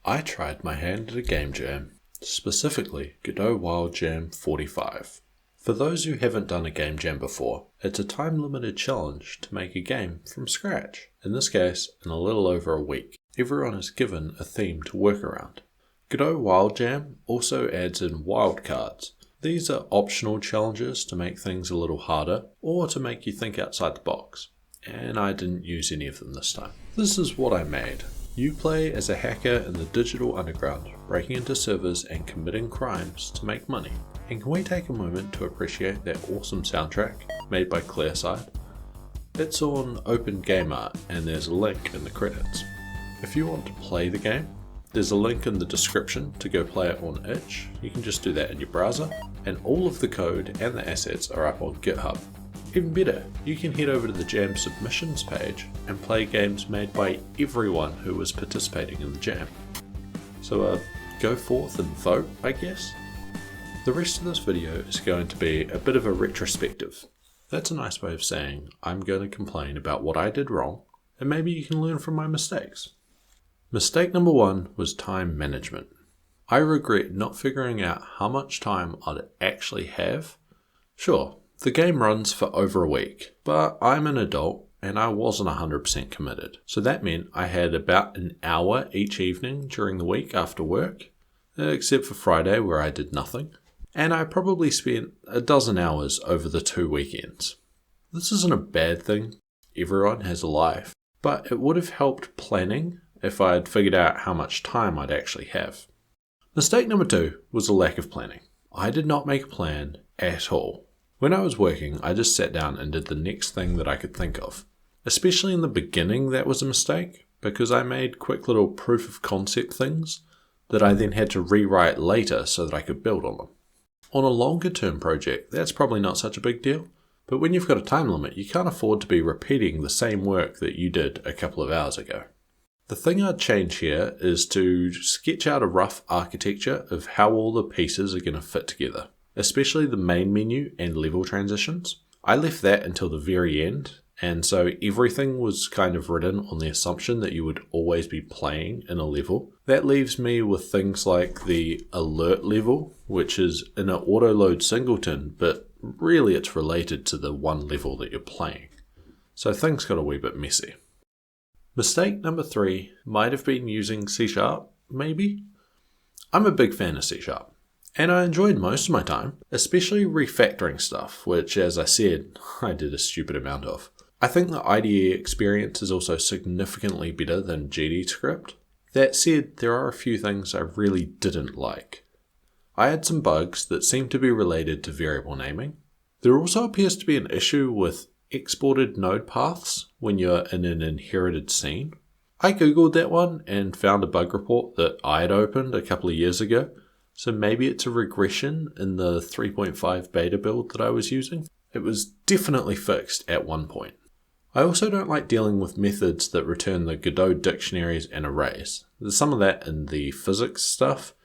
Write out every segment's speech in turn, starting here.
I tried my hand at a game jam, specifically Godot Wild Jam 45. For those who haven't done a game jam before, it's a time-limited challenge to make a game from scratch. In this case, in a little over a week. Everyone is given a theme to work around. Godot Wild Jam also adds in wildcards. These are optional challenges to make things a little harder, or to make you think outside the box. And I didn't use any of them this time. This is what I made. You play as a hacker in the digital underground, breaking into servers and committing crimes to make money. And can we take a moment to appreciate that awesome soundtrack made by Clearside? It's on OpenGameArt and there's a link in the credits. If you want to play the game, there's a link in the description to go play it on itch. You can just do that in your browser, and all of the code and the assets are up on GitHub. Even better, you can head over to the Jam submissions page and play games made by everyone who was participating in the Jam. So go forth and vote, I guess? The rest of this video is going to be a bit of a retrospective. That's a nice way of saying I'm going to complain about what I did wrong, and maybe you can learn from my mistakes. Mistake number 1 was time management. I regret not figuring out how much time I'd actually have. Sure, the game runs for over a week, but I'm an adult and I wasn't 100% committed. So that meant I had about an hour each evening during the week after work, except for Friday where I did nothing. And I probably spent a dozen hours over the 2 weekends. This isn't a bad thing. Everyone has a life, but it would have helped planning if I had figured out how much time I'd actually have. Mistake number 2 was a lack of planning. I did not make a plan at all. When I was working, I just sat down and did the next thing that I could think of. Especially in the beginning, that was a mistake, because I made quick little proof of concept things that I then had to rewrite later so that I could build on them. On a longer term project, that's probably not such a big deal, but when you've got a time limit, you can't afford to be repeating the same work that you did a couple of hours ago. The thing I'd change here is to sketch out a rough architecture of how all the pieces are going to fit together, especially the main menu and level transitions. I left that until the very end, and so everything was kind of written on the assumption that you would always be playing in a level. That leaves me with things like the alert level, which is in an auto-load singleton, but really it's related to the one level that you're playing. So things got a wee bit messy. Mistake number 3 might have been using C#, maybe? I'm a big fan of C#, and I enjoyed most of my time, especially refactoring stuff, which, as I said, I did a stupid amount of. I think the IDE experience is also significantly better than GDScript. That said, there are a few things I really didn't like. I had some bugs that seem to be related to variable naming. There also appears to be an issue with exported node paths when you're in an inherited scene. I googled that one and found a bug report that I had opened a couple of years ago, so maybe it's a regression in the 3.5 beta build that I was using. It was definitely fixed at one point. I also don't like dealing with methods that return the Godot dictionaries and arrays. There's some of that in the physics stuff,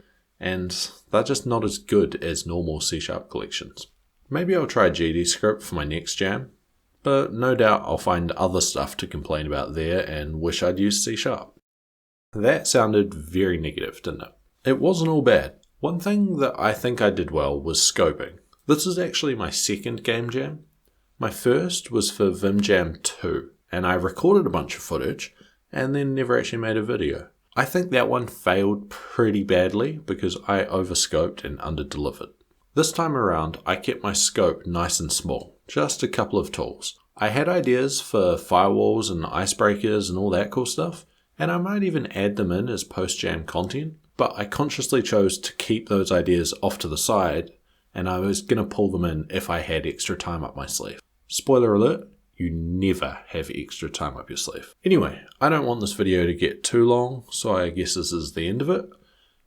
and they're just not as good as normal C# collections. Maybe I'll try GDScript for my next jam, but no doubt I'll find other stuff to complain about there and wish I'd used C#. That sounded very negative, didn't it? It wasn't all bad. One thing that I think I did well was scoping. This is actually my second game jam. My first was for Vim Jam 2, and I recorded a bunch of footage and then never actually made a video. I think that one failed pretty badly because I overscoped and underdelivered. This time around, I kept my scope nice and small, just a couple of tools. I had ideas for firewalls and icebreakers and all that cool stuff, and I might even add them in as post-jam content, but I consciously chose to keep those ideas off to the side, and I was going to pull them in if I had extra time up my sleeve. Spoiler alert, you never have extra time up your sleeve. Anyway, I don't want this video to get too long, so I guess this is the end of it.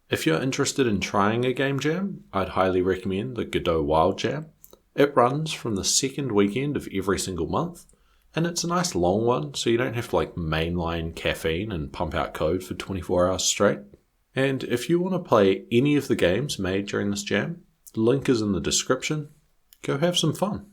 If you're interested in trying a game jam, I'd highly recommend the Godot Wild Jam. It runs from the second weekend of every single month, and it's a nice long one, so you don't have to mainline caffeine and pump out code for 24 hours straight. And if you want to play any of the games made during this jam, the link is in the description. Go have some fun.